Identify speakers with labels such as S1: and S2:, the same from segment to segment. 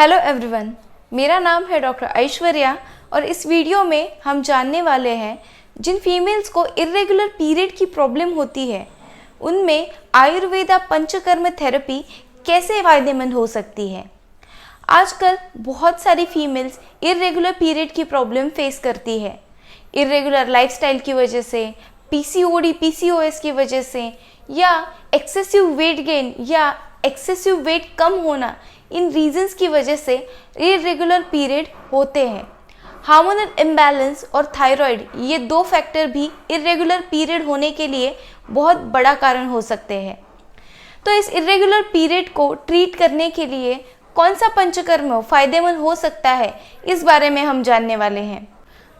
S1: Hello everyone, मेरा नाम है डॉक्टर ऐश्वर्या और इस वीडियो में हम जानने वाले हैं जिन फीमेल्स को इर्रेगुलर पीरियड की प्रॉब्लम होती है उनमें आयुर्वेदा पंचकर्म थेरेपी कैसे फ़ायदेमंद हो सकती है। आजकल बहुत सारी फीमेल्स इर्रेगुलर पीरियड की प्रॉब्लम फेस करती है। इर्रेगुलर लाइफस्टाइल की वजह से, पीसीओडी पीसीओएस की वजह से या एक्सेसिव वेट गेन या एक्सेसिव वेट कम होना, इन रीजंस की वजह से इर्रेगुलर पीरियड होते हैं। हार्मोनल इम्बैलेंस और थायराइड, ये दो फैक्टर भी इर्रेगुलर पीरियड होने के लिए बहुत बड़ा कारण हो सकते हैं। तो इस इर्रेगुलर पीरियड को ट्रीट करने के लिए कौन सा पंचकर्म फायदेमंद हो सकता है, इस बारे में हम जानने वाले हैं।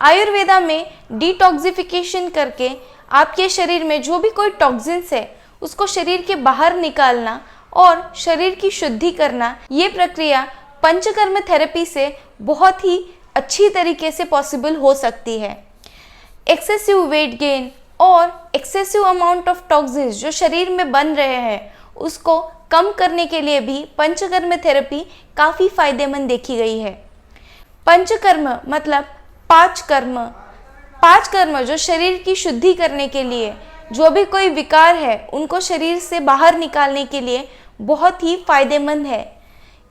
S1: आयुर्वेदा में डिटॉक्सिफिकेशन करके आपके शरीर में जो भी कोई टॉक्सिन्स है उसको शरीर के बाहर निकालना और शरीर की शुद्धि करना, ये प्रक्रिया पंचकर्म थेरेपी से बहुत ही अच्छी तरीके से पॉसिबल हो सकती है। एक्सेसिव वेट गेन और एक्सेसिव अमाउंट ऑफ टॉक्सिन्स जो शरीर में बन रहे हैं उसको कम करने के लिए भी पंचकर्म थेरेपी काफ़ी फायदेमंद देखी गई है। पंचकर्म मतलब पांच कर्म जो शरीर की शुद्धि करने के लिए, जो भी कोई विकार है उनको शरीर से बाहर निकालने के लिए बहुत ही फायदेमंद है।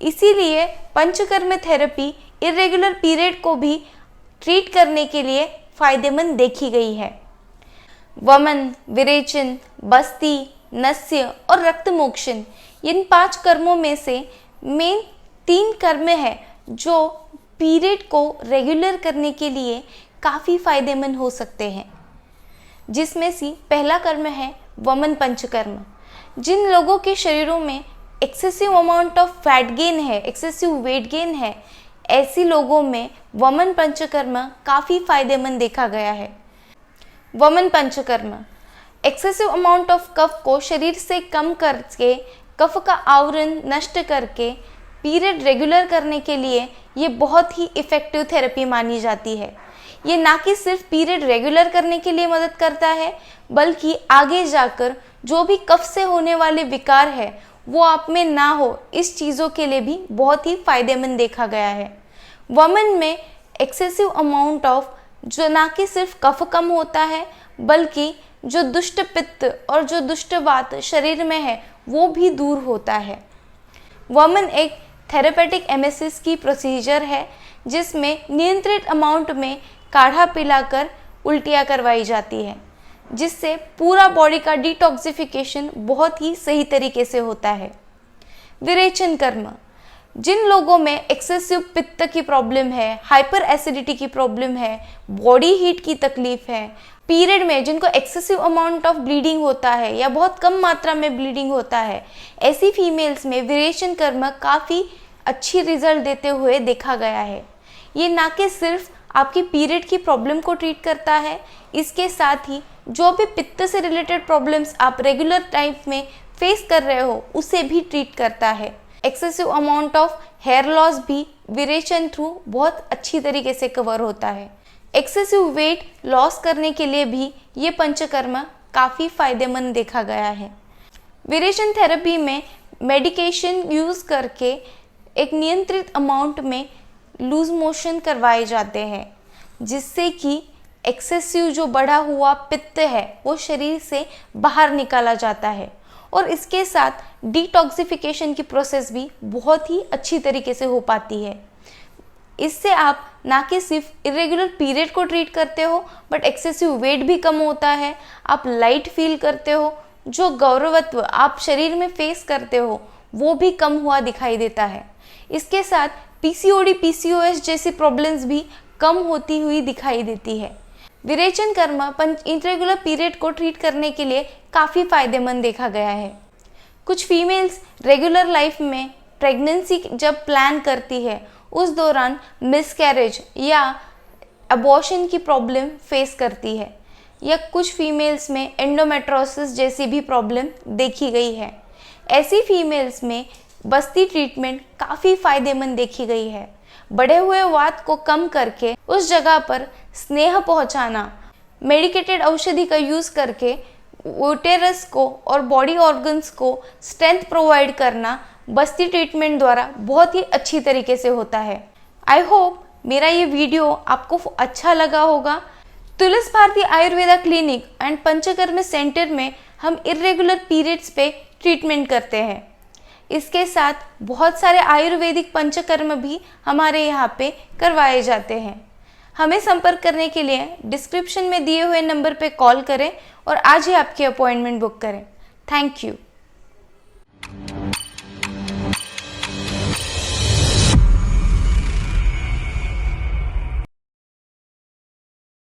S1: इसीलिए पंचकर्म थेरेपी इर्रेगुलर पीरियड को भी ट्रीट करने के लिए फायदेमंद देखी गई है। वमन, विरेचन, बस्ती, नस्य और रक्तमोक्षण, इन 5 कर्मों में से मेन 3 कर्म है जो पीरियड को रेगुलर करने के लिए काफ़ी फायदेमंद हो सकते हैं। जिसमें से पहला कर्म है वमन पंचकर्म। जिन लोगों के शरीरों में excessive amount of fat gain है, एक्सेसिव वेट गेन है, ऐसी लोगों में वमन पंचकर्म काफ़ी फायदेमंद देखा गया है। वमन panchakarma excessive amount of cough को शरीर से कम करके, कफ का आवरण नष्ट करके पीरियड रेगुलर करने के लिए ये बहुत ही इफ़ेक्टिव थेरेपी मानी जाती है। ये ना कि सिर्फ पीरियड रेगुलर करने के लिए मदद करता है, बल्कि आगे जाकर जो भी कफ से होने वाले विकार है वो आप में ना हो, इस चीज़ों के लिए भी बहुत ही फायदेमंद देखा गया है। वमन में एक्सेसिव अमाउंट ऑफ, जो ना कि सिर्फ कफ कम होता है बल्कि जो दुष्ट पित्त और जो दुष्ट वात शरीर में है वो भी दूर होता है। वमन एक थेरेपेटिक एमेसिस की प्रोसीजर है जिसमें नियंत्रित अमाउंट में काढ़ा पिलाकर उल्टियाँ करवाई जाती है, जिससे पूरा बॉडी का डिटॉक्सिफिकेशन बहुत ही सही तरीके से होता है। विरेचन कर्म, जिन लोगों में एक्सेसिव पित्त की प्रॉब्लम है, हाइपर एसिडिटी की प्रॉब्लम है, बॉडी हीट की तकलीफ है, पीरियड में जिनको एक्सेसिव अमाउंट ऑफ ब्लीडिंग होता है या बहुत कम मात्रा में ब्लीडिंग होता है, ऐसी फीमेल्स में विरेचन कर्म काफ़ी अच्छी रिजल्ट देते हुए देखा गया है। ये ना कि सिर्फ आपकी पीरियड की प्रॉब्लम को ट्रीट करता है, इसके साथ ही जो भी पित्त से रिलेटेड प्रॉब्लम्स आप रेगुलर टाइम में फेस कर रहे हो उसे भी ट्रीट करता है। Excessive amount of hair loss भी विरेचन थ्रू बहुत अच्छी तरीके से कवर होता है। एक्सेसिव वेट लॉस करने के लिए भी ये पंचकर्म काफ़ी फायदेमंद देखा गया है। विरेचन थेरेपी में मेडिकेशन यूज़ करके एक नियंत्रित अमाउंट में लूज मोशन करवाए जाते हैं, जिससे कि एक्सेसिव जो बढ़ा हुआ पित्त है वो शरीर से बाहर निकाला जाता है और इसके साथ डिटॉक्सिफिकेशन की प्रोसेस भी बहुत ही अच्छी तरीके से हो पाती है। इससे आप ना कि सिर्फ इरेगुलर पीरियड को ट्रीट करते हो बट एक्सेसिव वेट भी कम होता है, आप लाइट फील करते हो, जो गौरवत्व आप शरीर में फेस करते हो वो भी कम हुआ दिखाई देता है। इसके साथ पीसीओडी पीसीओएस जैसी प्रॉब्लम्स भी कम होती हुई दिखाई देती है। विरेचन कर्म इरेगुलर पीरियड को ट्रीट करने के लिए काफ़ी फायदेमंद देखा गया है। कुछ फीमेल्स रेगुलर लाइफ में प्रेगनेंसी जब प्लान करती है उस दौरान मिसकैरेज या अबॉर्शन की प्रॉब्लम फेस करती है, या कुछ फीमेल्स में एंडोमेट्रोसिस जैसी भी प्रॉब्लम देखी गई है। ऐसी फीमेल्स में बस्ती ट्रीटमेंट काफ़ी फायदेमंद देखी गई है। बढ़े हुए वात को कम करके उस जगह पर स्नेह पहुंचाना, मेडिकेटेड औषधि का यूज़ करके यूटेरस को और बॉडी ऑर्गन्स को स्ट्रेंथ प्रोवाइड करना बस्ती ट्रीटमेंट द्वारा बहुत ही अच्छी तरीके से होता है। आई होप मेरा ये वीडियो आपको अच्छा लगा होगा। Tulsi Bharti Ayurveda clinic and Panchakarma centre में हम इर्रेगुलर पीरियड्स पे ट्रीटमेंट करते हैं। इसके साथ बहुत सारे आयुर्वेदिक पंचकर्म भी हमारे यहाँ पे करवाए जाते हैं। हमें संपर्क करने के लिए डिस्क्रिप्शन में दिए हुए नंबर पे कॉल करें और आज ही आपकी अपॉइंटमेंट बुक करें। Thank you.